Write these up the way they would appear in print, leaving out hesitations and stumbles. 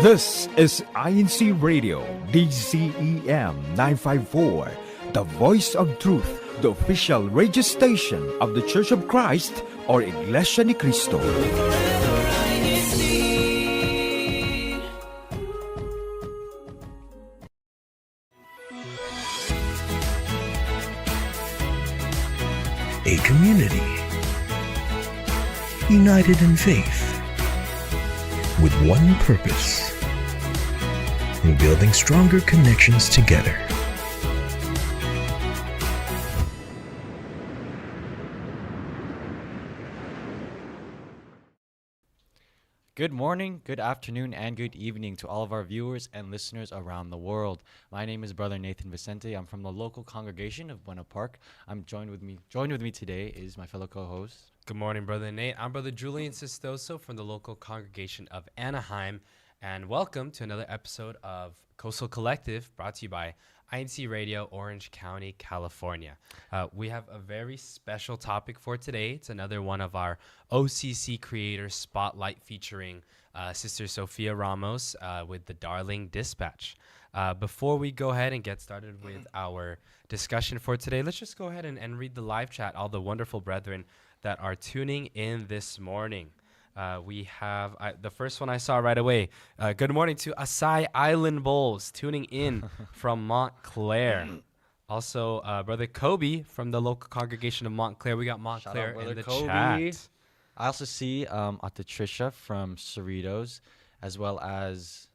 This is INCRadio, DCEM 954, the voice of truth, the official radio station of the Church of Christ or Iglesia ni Cristo. A community united in faith with one purpose, in building stronger connections together. Good morning, good afternoon, and good evening to all of our viewers and listeners around the world. My name is Brother Nathan Vicente. I'm from the local congregation of Buena Park. Joined with me today is my fellow co-host. Good morning, Brother Nate. I'm Brother Julian Sistoso from the local congregation of Anaheim, and welcome to another episode of Coastal Collective, brought to you by INCRadio, Orange County, California. We have a very special topic for today. It's another one of our OCCreators spotlight featuring Sister Sophia Ramos with the Darling Dispatch. Before we go ahead and get started with our discussion for today, let's just go ahead and read the live chat, all the wonderful brethren that are tuning in this morning. We have the first one I saw right away. Good morning to Asai Island Bowls tuning in from Montclair. Also, Brother Kobe from the local congregation of Montclair. We got Montclair in the chat. I also see Patricia from Cerritos, as well as,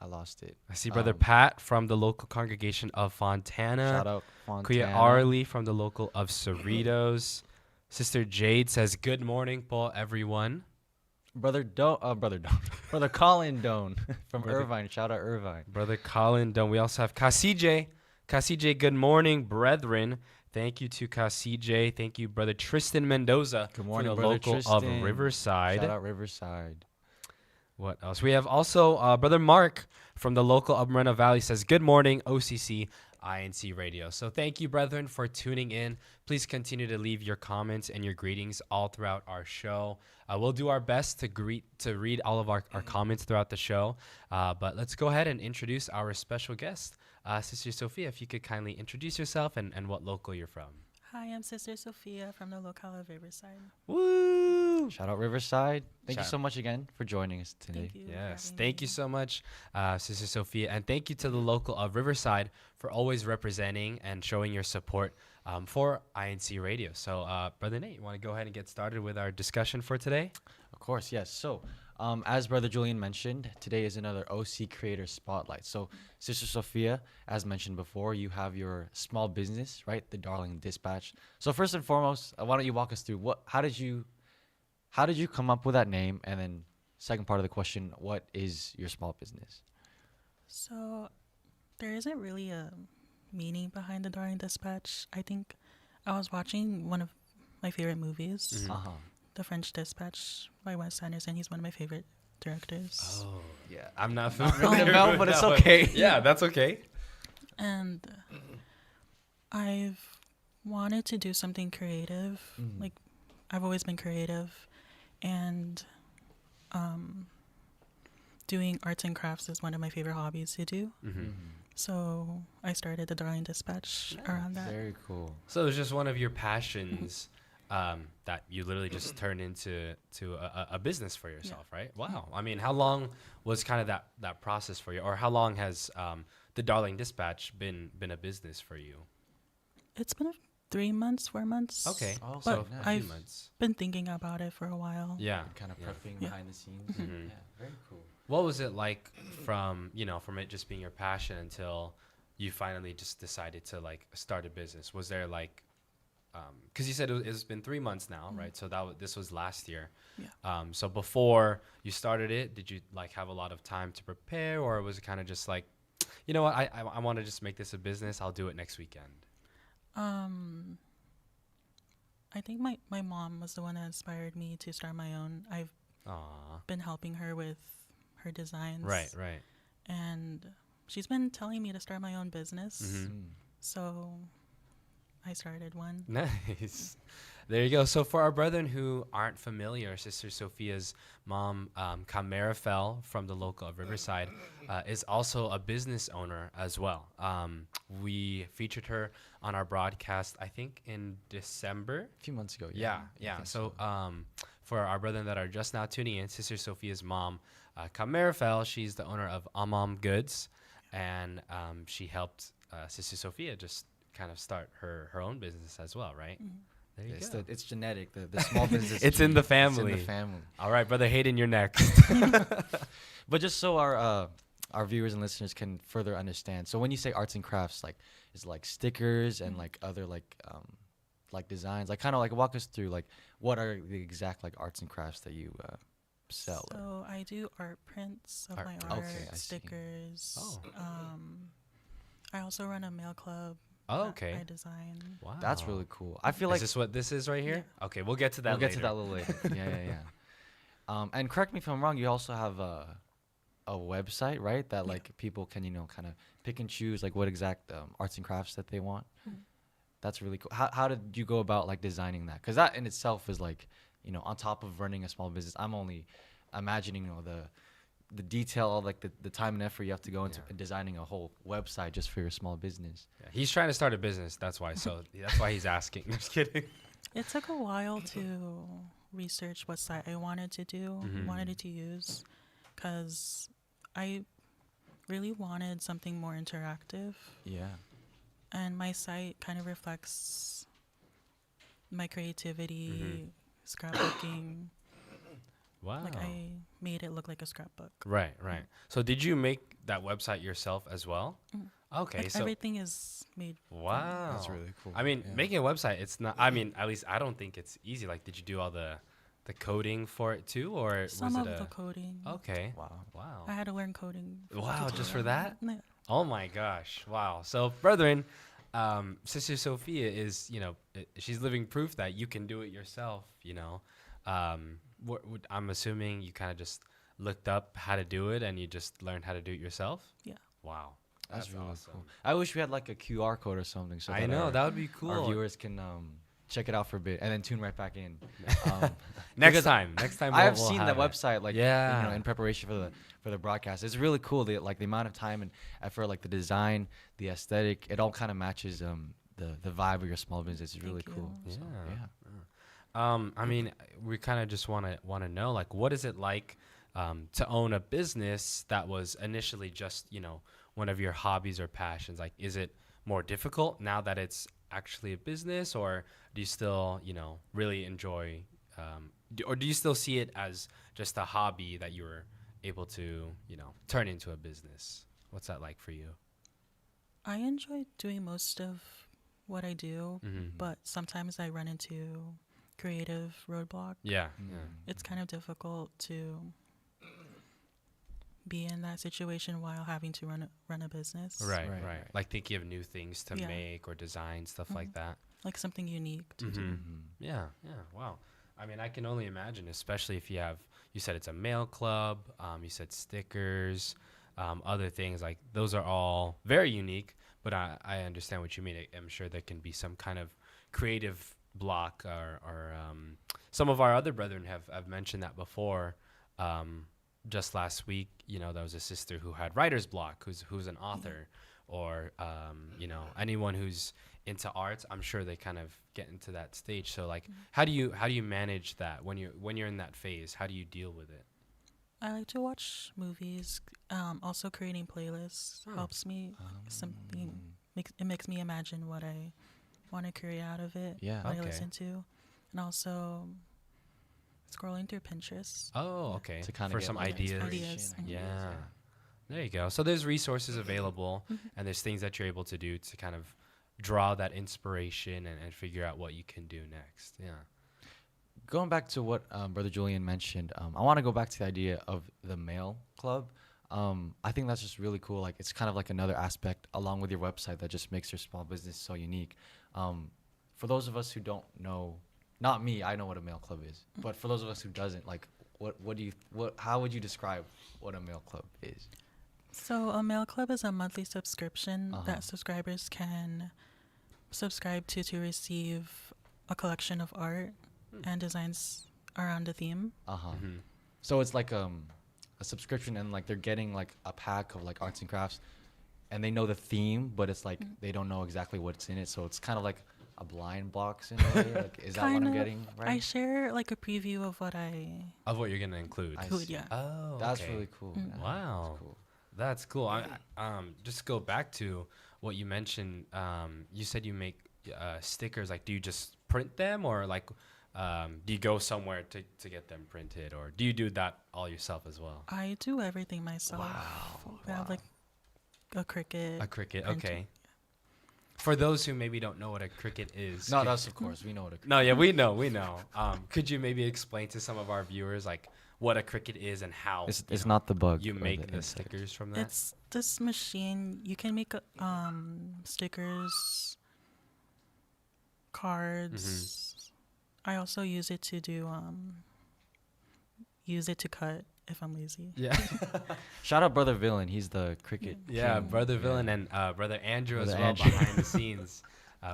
I lost it. I see Brother Pat from the local congregation of Fontana. Shout out Fontana. Kuya Arlie from the local of Cerritos. Sister Jade says, good morning po everyone. Brother Colin Doan from Irvine. Shout out Irvine. Brother Colin Doan. We also have Kasije. Kasije, good morning, brethren. Thank you to Kasije. Thank you, Brother Tristan Mendoza. Good morning, from the Brother local Tristan. of Riverside. Shout out Riverside. What else? We have also Brother Mark from the local of Moreno Valley says, good morning, OCC INCRadio. So thank you, brethren, for tuning in. Please continue to leave your comments and your greetings all throughout our show. We'll do our best to read all of our comments throughout the show. But let's go ahead and introduce our special guest. Sister Sophia, if you could kindly introduce yourself and what local you're from. Hi, I'm Sister Sophia from the locale of Riverside. Woo! Shout out Riverside. Thank you so much again for joining us today. Thank you. Yes, thank you so much, Sister Sophia. And thank you to the local of Riverside for always representing and showing your support for INCRadio. So, Brother Nate, you want to go ahead and get started with our discussion for today? Of course, yes. So, as Brother Julian mentioned, today is another OCCreators Spotlight. So, Sister Sophia, as mentioned before, you have your small business, right? The Darling Dispatch. So, first and foremost, why don't you walk us through how did you come up with that name? And then, second part of the question, what is your small business? So, there isn't really a meaning behind the Darling Dispatch. I think I was watching one of my favorite movies, The French Dispatch by Wes Anderson. He's one of my favorite directors. Oh, yeah. I'm not familiar familiar with with but it's that one. okay. Yeah, that's okay. And I've wanted to do something creative. Like, I've always been creative. And doing arts and crafts is one of my favorite hobbies to do. So I started the Darling Dispatch around that. Very cool. So it was just one of your passions that you literally just turned into a business for yourself, right? Wow. I mean, how long was kind of that process for you? Or how long has the Darling Dispatch been a business for you? It's been 3 months, 4 months. Okay. Oh, But so a few I've months. been thinking about it for a while. Yeah. Kind of prepping Yeah. behind the scenes. Mhm. Yeah, very cool. What was it like from it just being your passion until you finally just decided to like start a business? Was there like, because you said it's been 3 months now, right? So this was last year. Yeah. So before you started it, did you like have a lot of time to prepare, or was it kind of just like, you know what, I want to just make this a business. I'll do it next weekend. I think my mom was the one that inspired me to start my own. I've been helping her with her designs. Right. And she's been telling me to start my own business. Mm-hmm. So I started one. Nice. There you go. So for our brethren who aren't familiar, Sister Sophia's mom, Camerafel from the local of Riverside, is also a business owner as well. We featured her on our broadcast, I think, in December. A few months ago. Yeah. I think So for our brethren that are just now tuning in, Sister Sophia's mom, Camerafel, she's the owner of Amam Goods, and she helped Sister Sophia just kind of start her own business as well, right? There you go. It's genetic. The small business. It's in the family. It's in the family. All right, Brother Hayden, you're next. But just so our viewers and listeners can further understand. So when you say arts and crafts, like it's like stickers and like other like designs. Like kind of like walk us through like what are the exact like arts and crafts that you sell. So I do art prints of Art my prints. art, Okay, I see. stickers. Oh. I also run a mail club. Oh, that okay. I design. Wow. That's really cool. I feel Is like this what this is right here? Okay, we'll get to that we'll later. get to that a little later. Yeah. And correct me if I'm wrong. You also have a website, right? That like people can kind of pick and choose like what exact arts and crafts that they want. That's really cool. How did you go about like designing that? Because that in itself is like on top of running a small business. I'm only imagining the detail of like the time and effort you have to go into designing a whole website just for your small business. Yeah, he's trying to start a business. That's why. So that's why he's asking. Just kidding. It took a while to research what site I wanted to do, wanted it to use, because I really wanted something more interactive. Yeah. And my site kind of reflects my creativity, scrapbooking. Wow. Like I made it look like a scrapbook. Right. So did you make that website yourself as well? Okay. Like So everything is made. wow. That's really cool. I mean, Yeah. making a website, it's not. I mean, at least I don't think it's easy. Like, did you do all the coding for it too, or Some was of it the coding. Okay. Wow. Wow. I had to learn coding. Wow, to do just for that? Yeah. Oh my gosh! Wow. So, brethren, Sister Sophia is, she's living proof that you can do it yourself. I'm assuming you kind of just looked up how to do it and you just learned how to do it yourself. Yeah. Wow. That's really awesome. cool. I wish we had like a QR code or something. So I that know our- that would be cool. Our viewers can check it out for a bit and then tune right back in. Next because time. I have we'll seen the have it. website like Yeah. in preparation for the broadcast. It's really cool. The amount of time and effort, like the design, the aesthetic, it all kind of matches the vibe of your small business. It's really Thank cool. you. So, Yeah. yeah. I mean, we kind of just want to know, like, what is it like to own a business that was initially just, one of your hobbies or passions? Like, is it more difficult now that it's actually a business, or do you still, really enjoy, or do you still see it as just a hobby that you were able to, turn into a business? What's that like for you? I enjoy doing most of what I do, but sometimes I run into creative roadblock. Yeah. It's kind of difficult to be in that situation while having to run a business. Right. Right. Like thinking of new things to Yeah. make or design, stuff like that. Like something unique to do. Yeah. Wow. I mean, I can only imagine, especially if you said it's a mail club, you said stickers, other things, like those are all very unique, but I understand what you mean. I'm sure there can be some kind of creative block or some of our other brethren have mentioned that before. Just last week, there was a sister who had writer's block, who's an author, or anyone who's into arts. I'm sure they kind of get into that stage. So like, how do you manage that when you're in that phase? How do you deal with it? I like to watch movies. Also, creating playlists helps me. It makes me imagine what I want to create out of it. Yeah. What I Okay. listen to, and also scrolling through Pinterest. Oh, okay. To kinda For get, some like, ideas. Ideas. Yeah. There you go. So there's resources available, and there's things that you're able to do to kind of draw that inspiration and figure out what you can do next. Yeah. Going back to what Brother Julian mentioned, I want to go back to the idea of the mail club. I think that's just really cool. Like, it's kind of like another aspect along with your website that just makes your small business so unique. For those of us who don't know, not me, I know what a mail club is, but for those of us who doesn't, like, how would you describe what a mail club is? So a mail club is a monthly subscription that subscribers can subscribe to receive a collection of art and designs around the theme. So it's like a subscription, and like they're getting like a pack of like arts and crafts, and they know the theme, but it's like they don't know exactly what's in it. So it's kind of like a blind box in a way. Like, is that what I'm getting right? I share like a preview of what you're gonna include. yeah. Oh, that's okay. really cool. Yeah, Wow, that's cool. Just go back to what you mentioned. You said you make stickers. Like, do you just print them, or like, do you go somewhere to get them printed, or do you do that all yourself as well? I do everything myself. Wow. I have like a Cricut. A Cricut, printer. okay. For those who maybe don't know what a Cricut is. Not us, of course. We know what a Cricut No, yeah, we know. Could you maybe explain to some of our viewers like what a Cricut is and how it's not the bug. you or make the insect. stickers from that? It's this machine. You can make stickers, cards. I also use it to do cut if I'm lazy. Yeah. Shout out Brother Villain. He's the Cricut. Yeah, king. Brother Villain and Brother Andrew as Brother well Andrew. behind the scenes.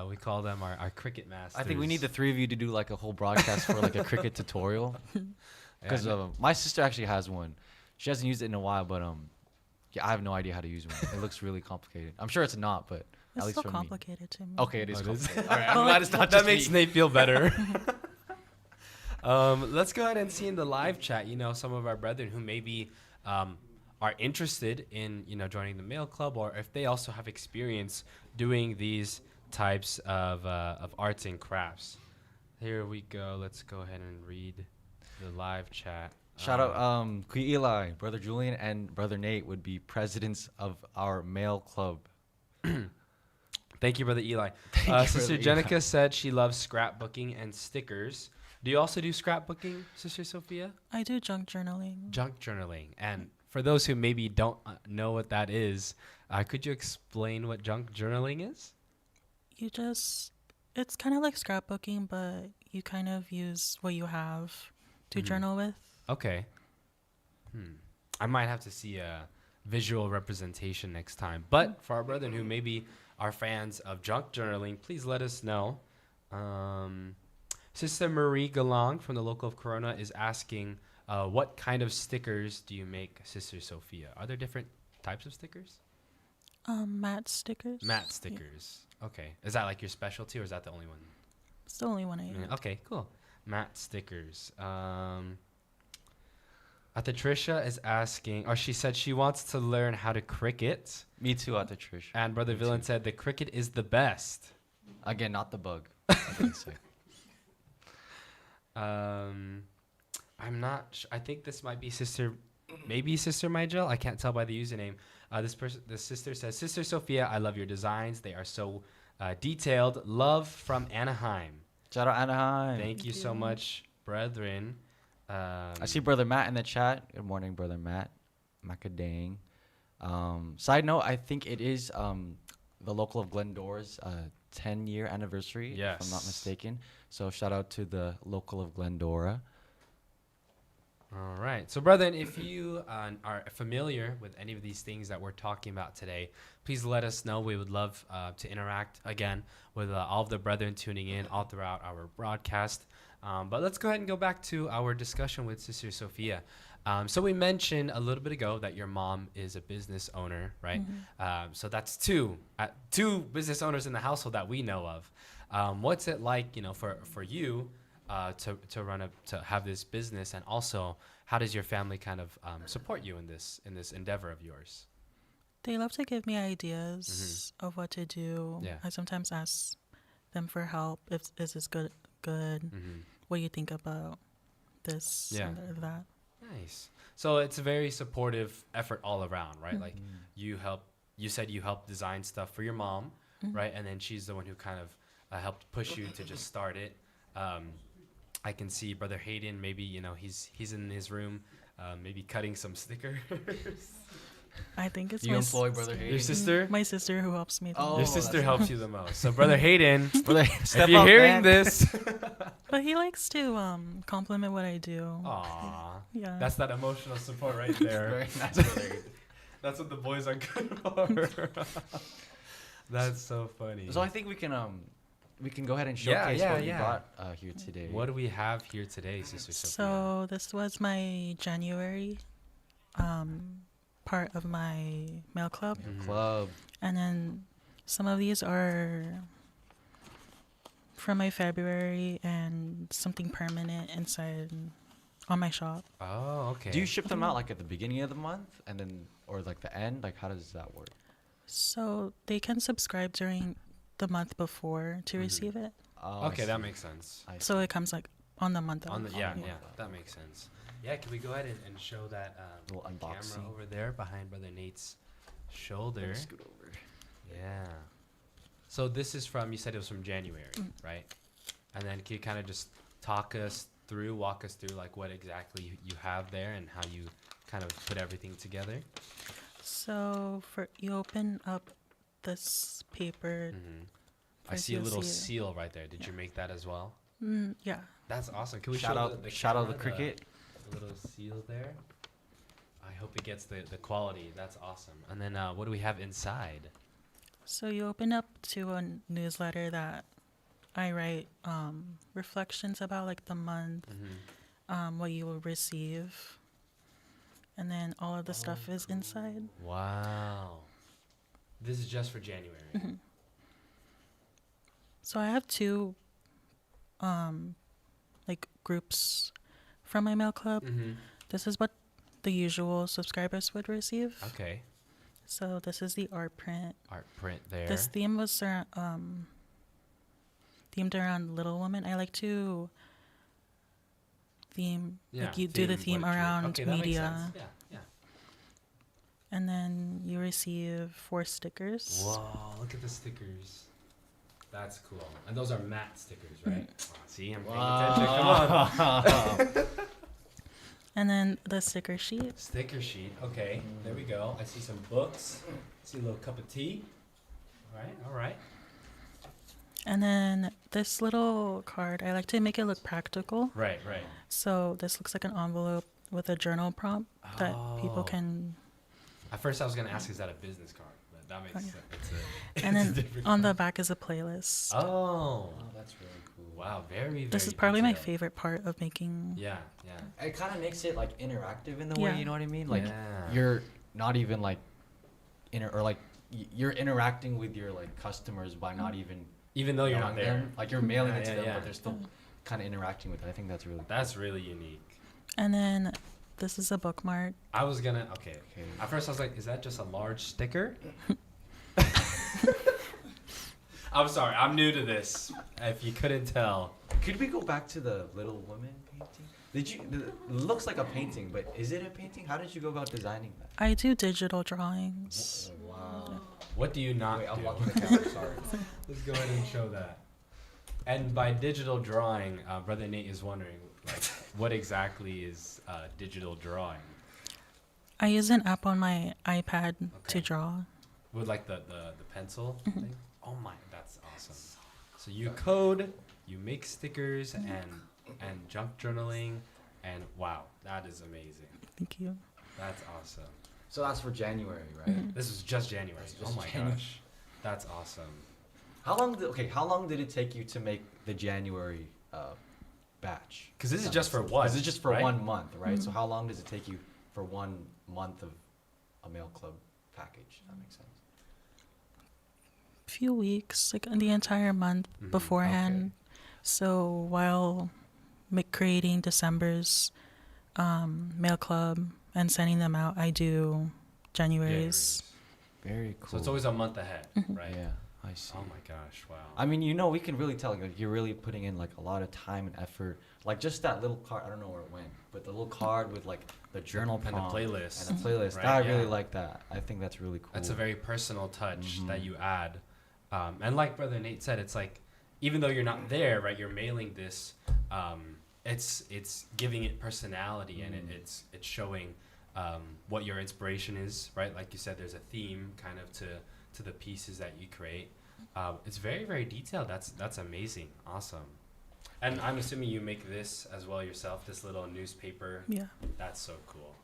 We call them our Cricut masters. I think we need the three of you to do like a whole broadcast for like a Cricut tutorial. Because my sister actually has one. She hasn't used it in a while, but yeah, I have no idea how to use one. It looks really complicated. I'm sure it's not, but It's at least still for complicated to me. me. Okay, it is Oh, it is? complicated. All right, I'm Well, glad like, it's not that just makes me. Nate feel better. Let's go ahead and see in the live chat, some of our brethren who maybe are interested in, joining the mail club, or if they also have experience doing these types of arts and crafts. Here we go. Let's go ahead and read the live chat. Shout out Kui Eli, Brother Julian, and Brother Nate would be presidents of our mail club. Thank you, Brother Eli. Thank you, Sister Brother Eli. Jenica said she loves scrapbooking and stickers. Do you also do scrapbooking, Sister Sophia? I do junk journaling. Junk journaling. And for those who maybe don't know what that is, could you explain what junk journaling is? It's kind of like scrapbooking, but you kind of use what you have to journal with. Okay. I might have to see a visual representation next time. But for our brethren who maybe are fans of junk journaling, please let us know. Sister Marie Galang from the local of Corona is asking, what kind of stickers do you make, Sister Sophia? Are there different types of stickers? Matte stickers. Matte stickers. Okay. Is that like your specialty, or is that the only one? It's the only one I use. Okay, cool. Matte stickers. Patricia is asking, or she said she wants to learn how to Cricut. Me too, Ate Trish. And Brother Villain said the Cricut is the best. Again, not the bug. I didn't say. I'm not. I think this might be maybe Sister Mygel. I can't tell by the username. This sister says, Sister Sophia, I love your designs. They are so detailed. Love from Anaheim. Shout out Anaheim. Thank you so much, brethren. I see Brother Matt in the chat. Good morning, Brother Matt. Macadang. Side note, I think it is the local of Glendora's 10-year anniversary, if I'm not mistaken. So shout out to the local of Glendora. All right. So, brethren, if you are familiar with any of these things that we're talking about today, please let us know. We would love to interact, again, with all of the brethren tuning in all throughout our broadcast. But let's go ahead and go back to our discussion with Sister Sophia. So we mentioned a little bit ago that your mom is a business owner, right? So that's two business owners in the household that we know of. What's it like, for you to have this business, and also how does your family kind of support you in this endeavor of yours? They love to give me ideas of what to do. Yeah. I sometimes ask them for help. Is this good? What do you think about this or that? Nice. So it's a very supportive effort all around, right? Like you said you helped design stuff for your mom, right? And then she's the one who kind of helped push you to just start it. I can see Brother Hayden, maybe, he's in his room, maybe cutting some stickers. I think it's You employ Brother Hayden? Your sister? My sister who helps me. Oh, Your sister that's helps you the most. So Brother Hayden, Brother, if you're hearing this. But he likes to compliment what I do. Aw. Yeah. That's that emotional support right there. Very nice, Brother Hayden. That's what the boys are good for. That's so funny. So I think we we can go ahead and showcase what you brought here today. What do we have here today, Sister Sophia? So this was my January part of my mail club. Club. And then some of these are from my February and something permanent inside on my shop. Oh, okay. Do you ship them out like at the beginning of the month and then, or like the end? Like how does that work? So they can subscribe during the month before to receive it. Oh, Okay, that makes sense. So it comes like on the month of. Yeah, that makes sense. Yeah, can we go ahead and show that Little unboxing. camera over there behind Brother Nate's shoulder? Scoot over. Yeah. So this is from, you said it was from January, right? And then can you kind of just walk us through like what exactly you have there and how you kind of put everything together? So you open up this paper. I see a you'll little see seal right there. Did you make that as well? Yeah. That's awesome. Can we Shout show out the the camera, cricket. the little seal there? I hope it gets the quality. That's awesome. And then what do we have inside? So you open up to a newsletter that I write reflections about, like the month, what you will receive, and then all of the stuff is inside. Wow. This is just for January. So I have two like groups from my mail club. This is what the usual subscribers would receive. Okay. So this is the art print. Art print there. This theme was themed around Little Woman. I like to theme, like you do the theme around media. Yeah. And then you receive 4 stickers. Whoa, look at the stickers. That's cool. And those are matte stickers, right? Oh, see, I'm paying attention. Come on. And then the sticker sheet. Sticker sheet. Okay, there we go. I see some books. I see a little cup of tea. All right. And then this little card, I like to make it look practical. Right. So this looks like an envelope with a journal prompt that people can. At first, I was going to ask, is that a business card? But that makes sense. And then on the back is a playlist. Oh, that's really cool. Wow, very This is probably my favorite part of making. Yeah. It kind of makes it like interactive in the way, you know what I mean? Like Yeah. you're not even like you're interacting with your like customers by not even though you're not knowing there. them. Like you're mailing it to them, yeah. but they're still kind of interacting with it. I think that's really cool. That's really unique. And then this is a bookmark. I was gonna okay. At first I was like, is that just a large sticker? I'm sorry, I'm new to this. If you couldn't tell. Could we go back to the Little Woman painting? It looks like a painting, but is it a painting? How did you go about designing that? I do digital drawings. Wow. What do you not Wait, I'm do? blocking the camera, sorry. Let's go ahead and show that. And by digital drawing, Brother Nate is wondering, like, what exactly is digital drawing? I use an app on my iPad to draw. With like the pencil thing? Oh my, that's awesome. So you code, you make stickers and junk journaling, and wow, that is amazing. Thank you. That's awesome. So that's for January, right? This was just January. Just Oh my January. gosh. That's awesome. How long did it take you to make the January batch? Because this is just for one. This is just for right? 1 month, right? So how long does it take you for 1 month of a mail club package? That makes sense. Few weeks, like the entire month beforehand. So while creating December's mail club and sending them out, I do January's. Very cool. So it's always a month ahead, right? Yeah, I see. Oh my gosh, wow. I mean, we can really tell like, you're really putting in like a lot of time and effort. Like just that little card, I don't know where it went, but the little card with like the journal And the prompt playlist. And the playlist. Right, I really yeah. like that. I think that's really cool. That's a very personal touch that you add. And like Brother Nate said, it's like, even though you're not there, right, you're mailing this, it's giving it personality and it's showing what your inspiration is, right? Like you said, there's a theme kind of to the pieces that you create. It's very, very detailed. That's amazing. Awesome. And I'm assuming you make this as well yourself, this little newspaper. Yeah. That's so cool.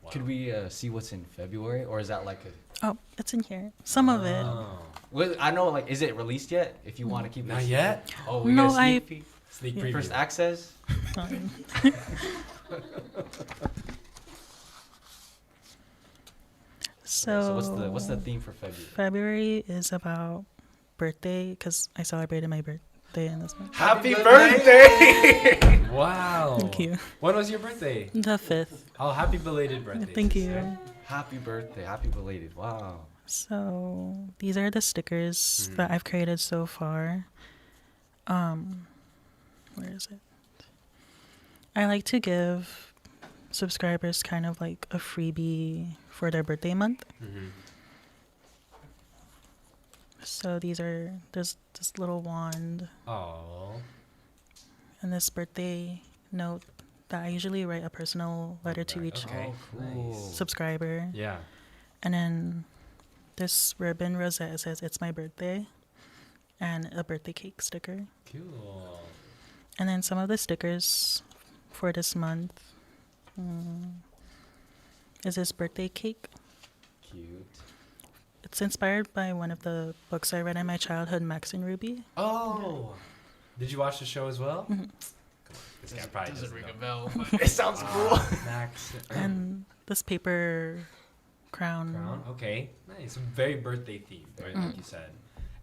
Wow. Could we see what's in February, or is that like a? Oh, it's in here. Some of it. Oh. Well, I know, like, is it released yet? If you want to keep Not this. yet? Oh, we No, got a sneak peek. Sneak Yeah. preview. First access. So, what's the theme for February? February is about birthday because I celebrated my birthday in this month. Happy birthday! Wow. Thank you. When was your birthday? The 5th. Oh, happy belated birthday. Thank sister. you. Happy birthday! Happy belated! Wow. So these are the stickers that I've created so far. Where is it? I like to give subscribers kind of like a freebie for their birthday month. Mhm. So there's this little wand Oh. and this birthday note that I usually write a personal letter to Right, each okay. Cool. subscriber. Yeah. And then this ribbon rosette says it's my birthday and a birthday cake sticker. Cool. And then some of the stickers for this month is this birthday cake. Cute. It's inspired by one of the books I read in my childhood, Max and Ruby. Oh. Did you watch the show as well? Come on. This guy probably doesn't ring a bell. It sounds cool. Max. And this paper crown. Crown. Okay. Nice. Very birthday themed, right? Like you said.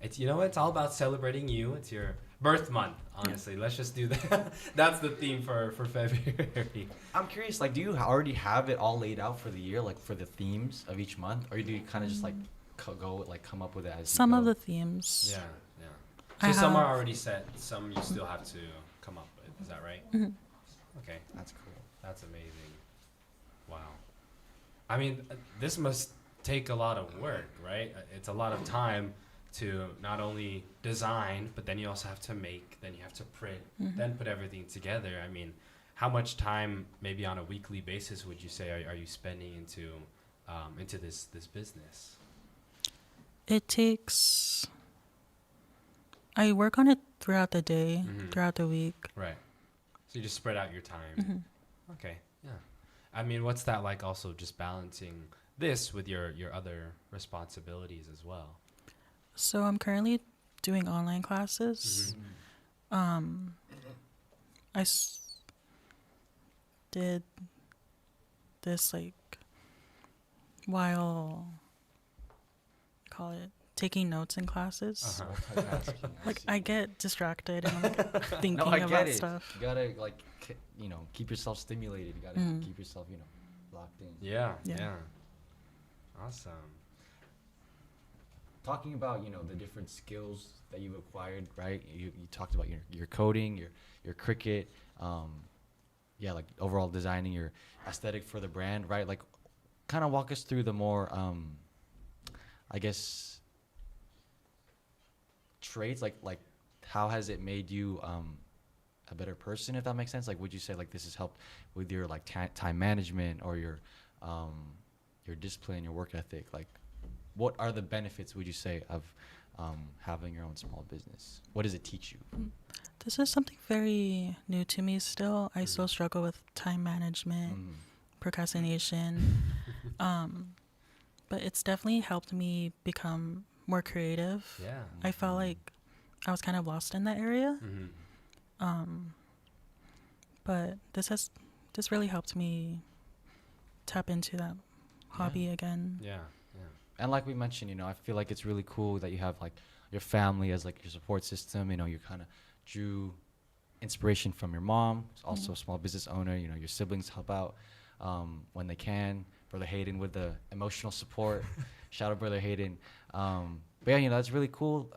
It's, you know what? It's all about celebrating you. It's your birth month, honestly. Let's just do that. That's the theme for February. I'm curious, like, do you already have it all laid out for the year, like for the themes of each month, or do you kind of just like come up with it as Some you of go? the themes. Yeah, yeah. I So some are have- already set. Some you still have to come up with. Is that right? Okay. That's cool. That's amazing. Wow. I mean, this must take a lot of work, right? It's a lot of time to not only design, but then you also have to make, then you have to print, then put everything together. I mean, how much time, maybe on a weekly basis, would you say are you spending into this business? It takes. I work on it throughout the day, throughout the week. Right. So you just spread out your time. Okay. Yeah. I mean, what's that like? Also, just balancing this with your other responsibilities as well. So I'm currently doing online classes. I did this like while call it taking notes in classes. Multitasking. Like I get distracted and I'm like, thinking No, I get about it. stuff. You gotta like, keep yourself stimulated. You gotta keep yourself, locked in. Yeah. Yeah. Yeah. Awesome. Talking about the different skills that you've acquired, right? You talked about your coding, your cricket, like overall designing, your aesthetic for the brand, right? Like, kind of walk us through the more, I guess, traits. Like how has it made you a better person, if that makes sense? Like, would you say like this has helped with your like time management or your discipline, your work ethic? Like, what are the benefits, would you say, of having your own small business? What does it teach you? This is something very new to me still. I still struggle with time management, procrastination. But it's definitely helped me become more creative. Yeah. I felt like I was kind of lost in that area. But this really helped me tap into that hobby again. Yeah. And like we mentioned, I feel like it's really cool that you have like your family as like your support system. You kind of drew inspiration from your mom, who's also a small business owner. Your siblings help out when they can. Brother Hayden with the emotional support. Shout out Brother Hayden. But yeah, that's really cool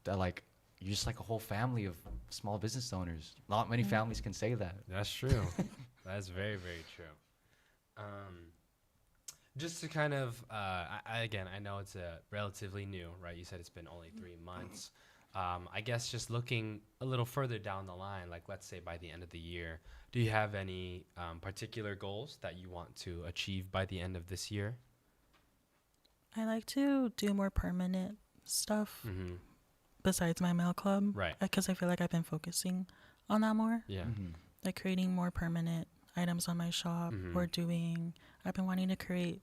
that like you're just like a whole family of small business owners. Not many families can say that. That's true. That's very, very true. Just to kind of, I know it's relatively new, right? You said it's been only 3 months. I guess just looking a little further down the line, like let's say by the end of the year, do you have any particular goals that you want to achieve by the end of this year? I like to do more permanent stuff besides my mail club. Right. Because I feel like I've been focusing on that more. Yeah. Like creating more permanent items on my shop or doing I've been wanting to create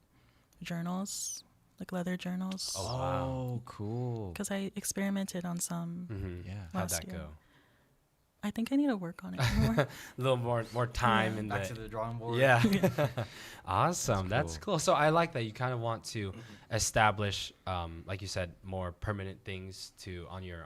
journals, like leather journals. Oh, wow. Cool. Because I experimented on some. Mm-hmm. Yeah. How'd last that year. go? I think I need to work on it more. A little more time Yeah. in Back the to the drawing board. yeah. Awesome. That's cool. cool. So I like that you kind of want to establish, like you said, more permanent things to on your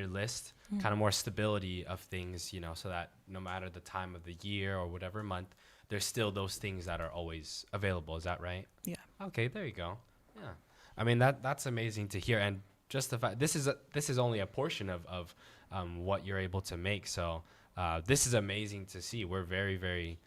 list, kind of more stability of things, so that no matter the time of the year or whatever month, there's still those things that are always available. Is that right? Yeah. Okay, there you go. Yeah. I mean, that's amazing to hear. And just the fact, this is only a portion of what you're able to make. So this is amazing to see. We're very, very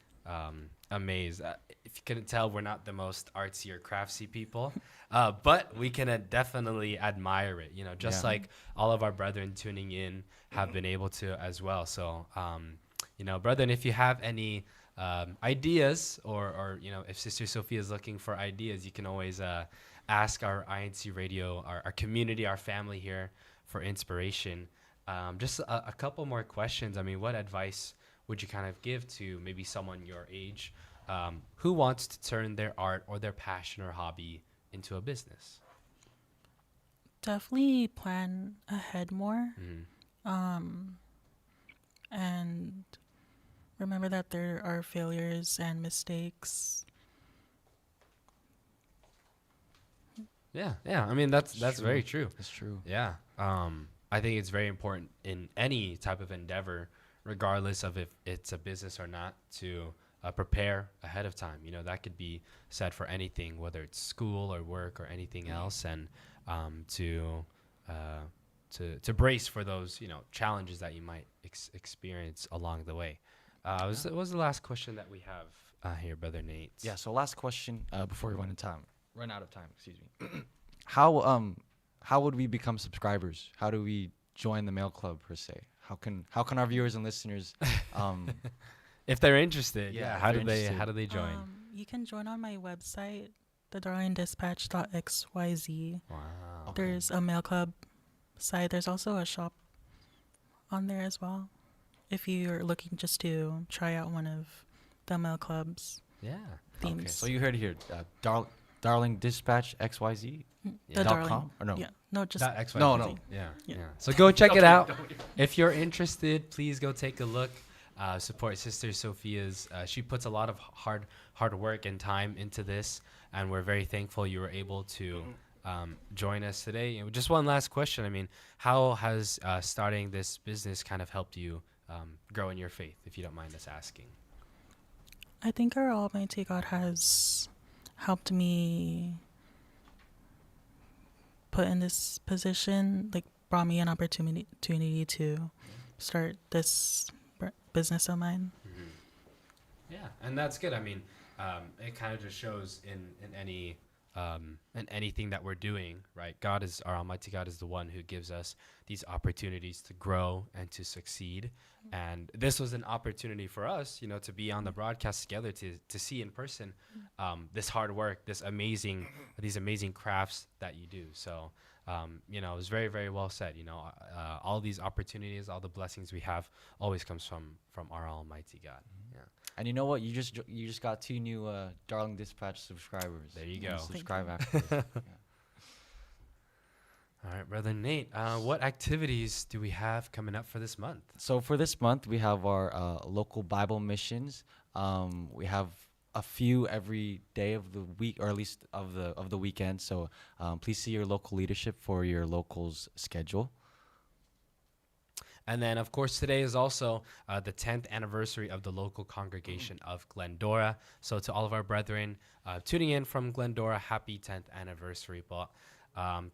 amazed. If you couldn't tell, we're not the most artsy or craftsy people, but we can definitely admire it, just like all of our brethren tuning in have been able to as well. So, brethren, if you have any ideas or if Sister Sophia is looking for ideas, you can always ask our INC Radio, our community, our family here for inspiration. Just a couple more questions. I mean, what advice would you kind of give to maybe someone your age who wants to turn their art or their passion or hobby into a business? Definitely plan ahead more. Mm-hmm. And remember that there are failures and mistakes. Yeah. I mean, that's very true. That's true. Yeah. I think it's very important in any type of endeavor, regardless of if it's a business or not, to prepare ahead of time. That could be said for anything, whether it's school or work or anything else, and to brace for those challenges that you might experience along the way. What was the last question that we have here, Brother Nate? Yeah. So last question before we run out of time. Excuse me. How would we become subscribers? How do we join the mail club per se? How can our viewers and listeners if they're interested, Yeah, how if do they're they interested. join? You can join on my website, thedarlingdispatch.xyz. Wow. There's a mail club site. There's also a shop on there as well. If you're looking just to try out one of the mail club's Yeah. themes. Okay. So you heard it here. Darling Dispatch XYZ. The Darling. .com or no? Yeah. No, just That XYZ. No. Yeah. Yeah. So go check it out. If you're interested, please go take a look. Support Sister Sophia's. She puts a lot of hard work and time into this, and we're very thankful you were able to join us today. And just one last question. I mean, how has starting this business kind of helped you grow in your faith, if you don't mind us asking? I think our Almighty God has helped me put in this position, like brought me an opportunity to start this business of mine. Mm-hmm. Yeah, and that's good. I mean, it kind of just shows in anything that we're doing, right? Our Almighty God is the one who gives us these opportunities to grow and to succeed. And this was an opportunity for us, to be on the broadcast together, to see in person this hard work, these amazing crafts that you do. So, it was very, very well said. All these opportunities, all the blessings we have always comes from our Almighty God. Yeah. And you know what? You just got 2 new Darling Dispatch subscribers. There you go. Subscribe after this. Yeah. All right, Brother Nate, what activities do we have coming up for this month? So for this month, we have our local Bible missions. We have a few every day of the week, or at least of the weekend. So please see your local leadership for your local's schedule. And then, of course, today is also the 10th anniversary of the local congregation of Glendora. So to all of our brethren tuning in from Glendora, happy 10th anniversary. But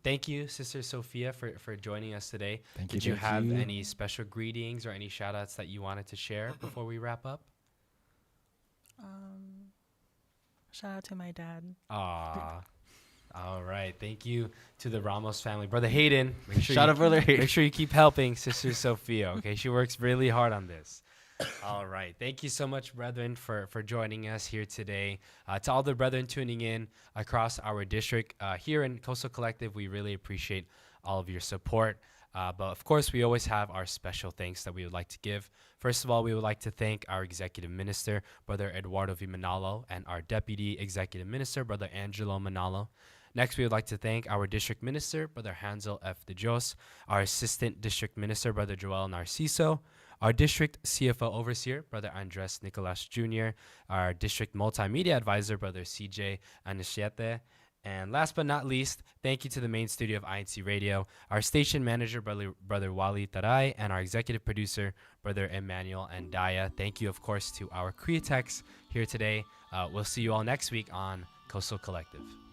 thank you, Sister Sophia, for joining us today. Did you have any special greetings or any shout-outs that you wanted to share before we wrap up? Shout out to my dad. Aw. All right. Thank you to the Ramos family. Brother Hayden, Shout out, Brother Hayden. Make sure you keep helping Sister Sophia, okay? She works really hard on this. All right. Thank you so much, brethren, for joining us here today. To all the brethren tuning in across our district here in Coastal Collective, we really appreciate all of your support. But of course, we always have our special thanks that we would like to give. First of all, we would like to thank our Executive Minister, Brother Eduardo V. Manalo, and our Deputy Executive Minister, Brother Angelo Manalo. Next, we would like to thank our District Minister, Brother Hansel F. De Jos, our Assistant District Minister, Brother Joel Narciso, our District CFO Overseer, Brother Andres Nicolas Jr., our District Multimedia Advisor, Brother CJ Anisiete, and last but not least, thank you to the main studio of INC Radio, our station manager, Brother Wali Taray, and our executive producer, Brother Emmanuel Andaya. Thank you, of course, to our Createx here today. We'll see you all next week on Coastal Collective.